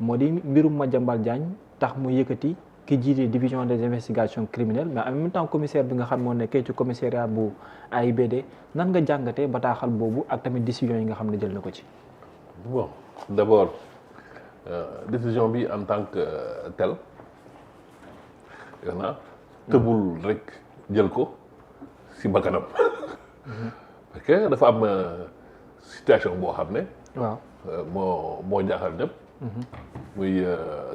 moo di mbirum Madiambal Diagne tax mu yëkkati ki jiite division des investigations criminelles mais en même temps commissaire bi nga xam moo nekkee ci commissariat bu AIBD nan nga jàngatee bataaxal boobu ak tamit décision yi nga xam ne jël na ko ci. bon d'abord décision bi en tant que tel na tëbul rek jël ko si bakkanam parce que dafa am situation boo xam ne. waaw moo jaaxal ñëpp. muy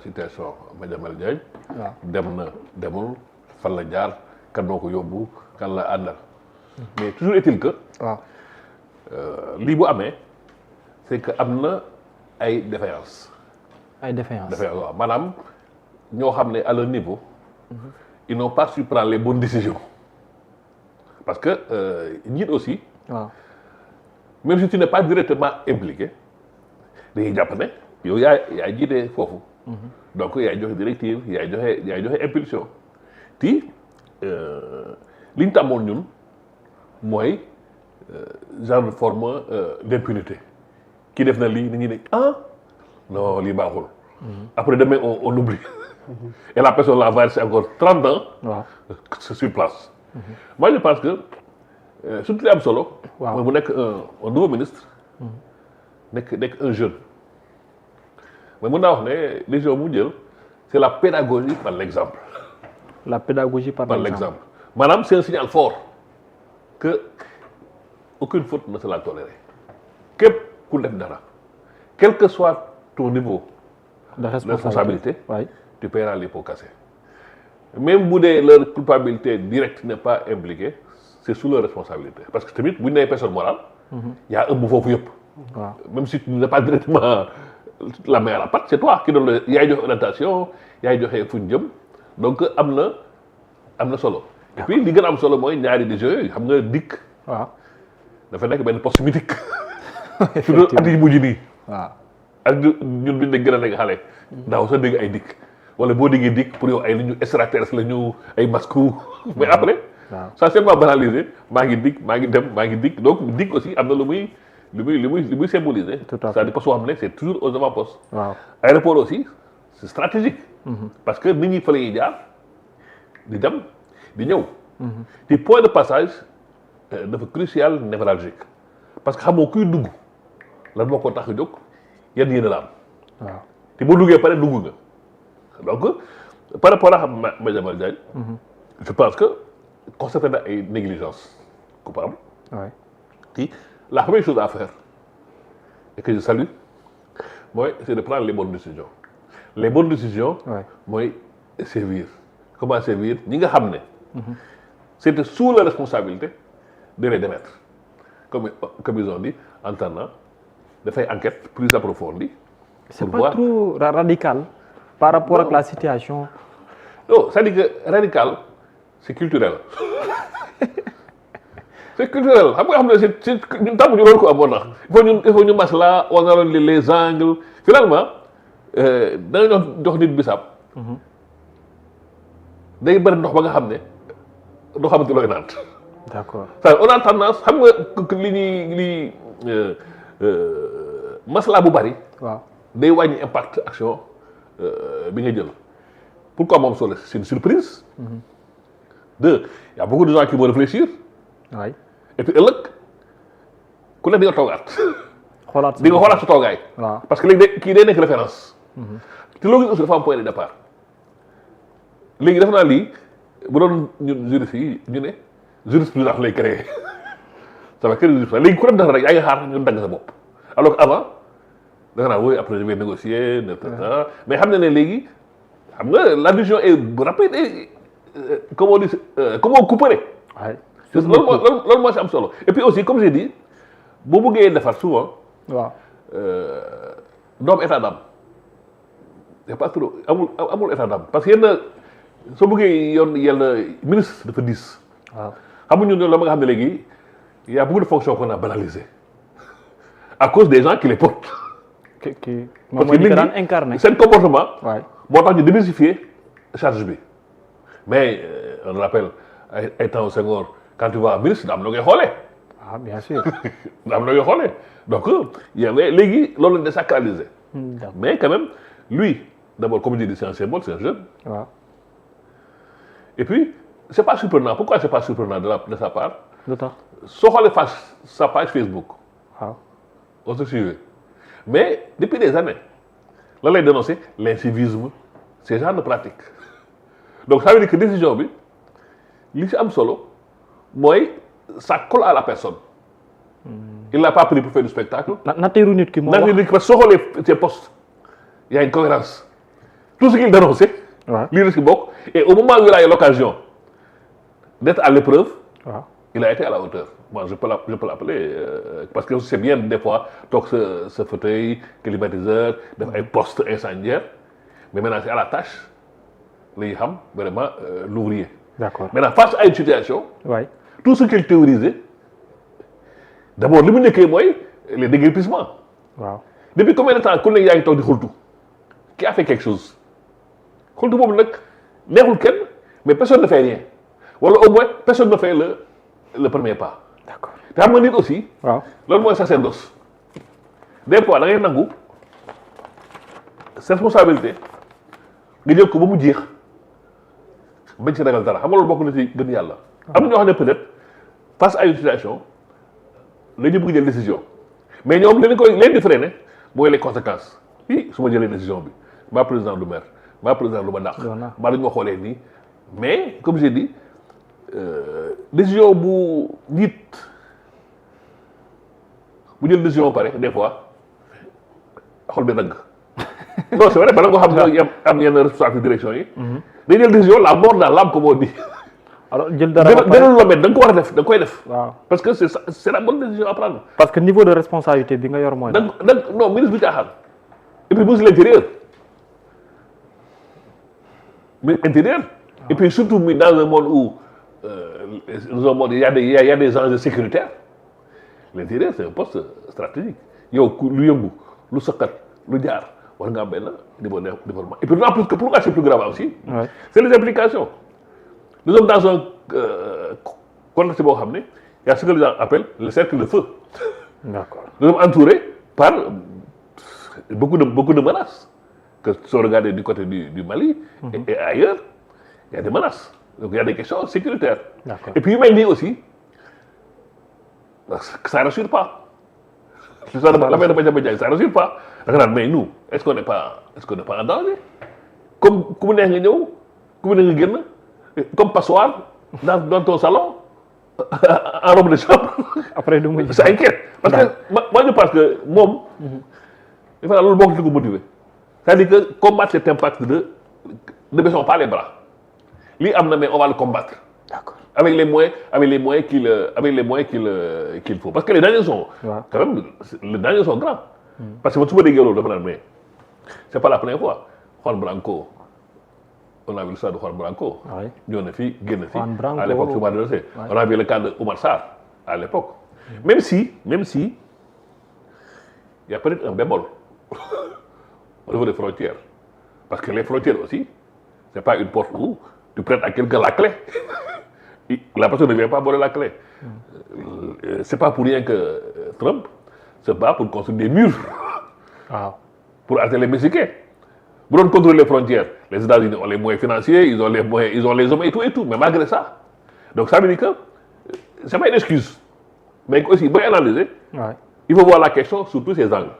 situation Madiambal Diagne. waaw dem na demul fan la jaar kan moo ko yóbbu kan la àndal. mais toujours est-il que. waaw lii bu amee c'est que am na ay défaillances. ay défaillances waaw maanaam ñoo xam ne à leur niveau. ils n'ont pas su prendre les bonnes décisions parce que njiit aussi. waaw même si tu n'es pas directement impliqué dañuy jàpp ne yow yaay jiite foofu. donc yaay joxe directive yaay joxe impulsion. ti li ñu tàmmoon ñun mooy genre de forme d'impunité ki def na lii nit ñi ne non lii baaxul. après demain on oublie. et la personne là va rester encore 30 ans. waaw sur place. moi je pense que surtout li am solo. waaw mooy mu nekk un nouveau ministre. nekk un jeune. mais mën naa wax ne décision mu jël c'est la pédagogie par l'exemple. la pédagogie par l'exemple maanaam c'est un signal fort que aucune faute ne sera tolérée képp ku def dara quel que soit ton niveau de responsabilité. Ouais. Tu paieras les pots cassés. Même bu dee leur culpabilité directe n'est pas impliquée c'est sous leur responsabilité parce que tamit bu ñu nee personne morale. y a ëmb foofu yëpp. waaw même si tu n'es pas directement la main à la pâte c'est toi qui donne yaay joxe orientation yaay joxe fu ñu jëm donc am na solo. et puis li gën a am solo mooy ñaari décisions yooyu xam nga dikk. waaw dafa nekk benn poste mythique. effectivement at yi mujj nii. waaw ak ñun bi ñu gën a nekk xale. daaw sa dégg ay dikk. wala boo déggee dikk pour yow ay li ñu extraterrestre la ñu ay masques. mais après. waaw ça c'est pas banalisé maa ngi dem maa ngi dikk donc dikk aussi am na lu muy symboliser. tout à fait c'est-à-dire poste boo xam ne c'est toujours aux avant-postes. waaw aéroport aussi c'est stratégique. parce que nit ñi fa la ñuy jaar di dem di ñëw. te point de passage dafa crucial névralgique parce que xamoo kuy dugg lan moo ko tax a jóg yan yéen a la am. waaw te boo duggee pare dugg nga. donc par rapport à Madiambal Diagne. je pense que constaté na ay négligence coupable. oui ti la première chose à faire et que je salue mooy c'est de prendre les bonnes décisions les bonnes décisions. mooy servir comment servir ñi nga xam ne. c'était sous la responsabilité de les démettre comme ils ont dit en attendant dafay enquête plus approfondie. c'est pas trop radical. par rapport ak la situation. non c'est-à-dire que radical c'est culturel. c'est culturel xam ne c'est ñun tàmmuñu loolu ko amoon na il faut ñu masla on a les angles finalement da nga jox nit bisaab. day bëri ndox ba nga xam ne doo xamante looy naan. d'accord ça on a tendance xam nga li masla bu bari. waaw day wàññi impact action. bi nga jël pourquoi moom solo c'est une surprise. deux il y a beaucoup de gens qui vont réfléchir. waay et puis ëllëg ku ne di nga toogaat. di nga xoolaat sa toogaay. waaw parce que léegi kii day nekk référence. te loolu aussi dafa am point de départ. léegi def naa lii bu doon ñun juristes yi ñu ne jurisprudence lay créer ça va créer jurisprudence léegi ku ne def rek yaa ngi xaar ñu dagg sa bopp alors que avant. da nga naan oui après je vais négocier mais xam na ne léegi xam nga la décision est rapide et comme on dit comment couper. loolu moo si am solo et puis aussi comme j'ai dit boo bëggee defar souvent. waaw doo am état d'âme. y a pas trop amul état d'âme parce que yenn soo bëggee yenn ministre dafa diis. waaw xamuñu ne la nga xam ne léegi y a beaucoup de fonctions qu'on a banalisées à cause des gens qui les portent. parce que nit ñi seen comportement. moo tax ñu démystifier charge bi mais on rappelle ay temps au Senghor quand tu vas ministre am na ngay xoolee. ah bien sûr. am na ngay xoolee donc y avait léegi loolu la désacralisé. mais quand même lui d'abord comme je dis c'est un symbole, c'est un jeune. waaw. Et puis c'est pas surprenant. Pourquoi c'est pas surprenant de sa part? lu tax. soo xoolee sa page Facebook. waaw. on se suivait mais depuis des années lan lay dénoncer l'incivisme ce genre de pratique donc ça veut dire que décision bi li ci am solo mooy ça colle à la personne. Il l'a pas pris pour faire du spectacle. nateeru nit ki moo wax nateeru nit ki parce que soo xoolee ses posts il y a une cohérence tout ce qu'il dénonçait. waaw lii la ci bokk et au moment où il a eu l'occasion d'être à l'épreuve. waaw. il a été à la hauteur. Moi, je peux l'appeler parce que c'est bien des fois toog ce fauteuil climatiseur def ay postes incendiaires mais maintenant c'est à la tâche la ñuy xam vraiment l'ouvrier. D'accord. Maintenant face à une situation. Ouais. Tout ce qu'il théorisait d'abord li mu nekkee mooy les déguerpissements. waaw. Depuis combien de temps ku nekk yaa ngi toog di xultu qui a fait quelque chose xultu boobu nag neexul kenn mais personne ne fait rien wala au moins personne ne fait le premier pas. D'accord. te xam nga nit aussi. waaw. loolu mooy sacerdoce. Des fois da ngay nangu sa responsabilité nga jël ko ba mu jeex bañ ci ragal dara xam nga loolu bokk na ci gën yàlla. am na ñoo xam ne peut-être face à une situation la ñu bëgg jël décision mais ñoom leen di freiner mooy les conséquences i su ma jëlee décision bi maa président du maire maa président lu ma dàq. maa dañu ma xoolee nii mais comme j'ai dit décision bu nit bu jël décision pare des fois xol bi dagg non c'est vrai bala nga xam ne am yenn responsable direction yi. day jël décision la mort dans l'âme comme on dit. alors jël dara ba pare la mettre da nga ko war a def da nga koy def. waaw parce que c'est la bonne décision à prendre. parce que niveau de responsabilité bi nga yor mooy. non ministre bi caaxaan et puis ministre de l'intérieur ministre intérieur. Et puis surtout dans un monde où dans un monde il y a des enjeux sécuritaires. L'intérieur c'est un poste stratégique yow lu yëngu lu saqat lu jaar war nga am benn développement et puis en plus que pourquoi c'est plus grave aussi. Ouais. C'est les implications. Nous sommes dans un contexte boo xam ne y a ce que les gens appellent le cercle de feu. D'accord. Nous sommes entourés par beaucoup de menaces que si on regarde du côté du Mali et ailleurs il y a des menaces donc il y a des questions sécuritaires. D'accord. Et puis yu mel nii aussi ça rassure pas. Ça rassure pas. Da nga naan mais nous est-ce qu'on n'est pas en danger comme ku mu neex nga ñëw ku mu neex nga génn comme passoire dans ton salon en robe de chambre. Après du mujj ça inquiète parce que moi je pense que moom. il faut loolu bokk ci ko motiver. C'est-à-dire que combattre cet impact ne baissons pas les bras lii am na mais on va le combattre. D'accord. Avec les moyens qu'il faut parce que les dangers sont. Quand même les dangers sont grands. Parce que man su ma déggee loolu dafa naan mais c'est pas la première fois Juan Branco on a vu l'histoire de Juan Branco. ñëw na fi génn fi à l'époque su ma adressé. On a vu le cas de Oumar Sarr à l'époque. Même si il y a peut-être un bémol au niveau des frontières parce que les frontières aussi c'est pas une porte où tu prêtes à quelqu'un la clé. La personne ne vient pas voler la clé. C'est pas pour rien que Trump se bat pour construire des murs. Pour arrêter les Mexicains. Pour contrôler les frontières. Les États-Unis ont les moyens financiers, ils ont les hommes et tout. Mais malgré ça. Donc ça veut dire que c'est pas une excuse. Mais aussi, pour analyser, il faut voir la question sous tous ses angles.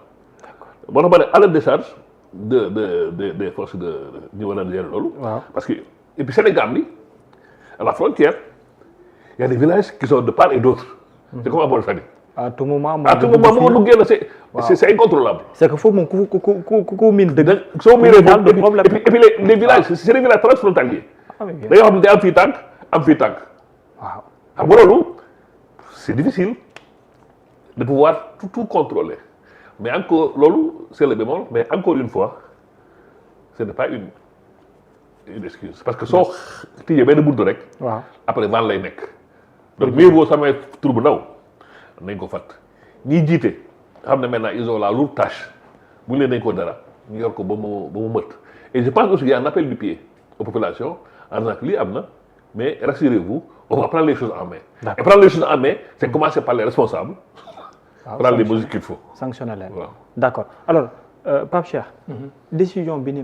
Bon, on va à la décharge des forces de niveau nigérien. Parce que, et puis Sénégal, à la frontière, il y a des villages qui sont de part et d'autre. C'est comme à Bolsani. À tout moment, c'est incontrôlable. C'est que faut mon coup mine de et puis les villages, c'est des villages transfrontaliers. D'ailleurs, on est en fitank. C'est difficile de pouvoir tout contrôler. Mais encore, lolo, c'est le bémol, mais encore une fois, ce n'est pas une excuse. Parce que soo tijjee benn buntu rek. Après van lay nekk. Donc mieux vaut samay tur bu ndaw nañ ko fat ñiy jiite xam ne maintenant ils ont la lourde tâche bu leen nañ ko dara ñu yor ko ba mu mët. Et je pense aussi qu'il y a un appel du pied aux populations en disant que lii am na mais rassurez-vous on va prendre les choses en main. Et prendre les choses en main c'est commencer par les responsables. Prendre les mesures qu'il faut. Sanctionner leen. D'accord. Alors Pape Cheikh. décision bi ni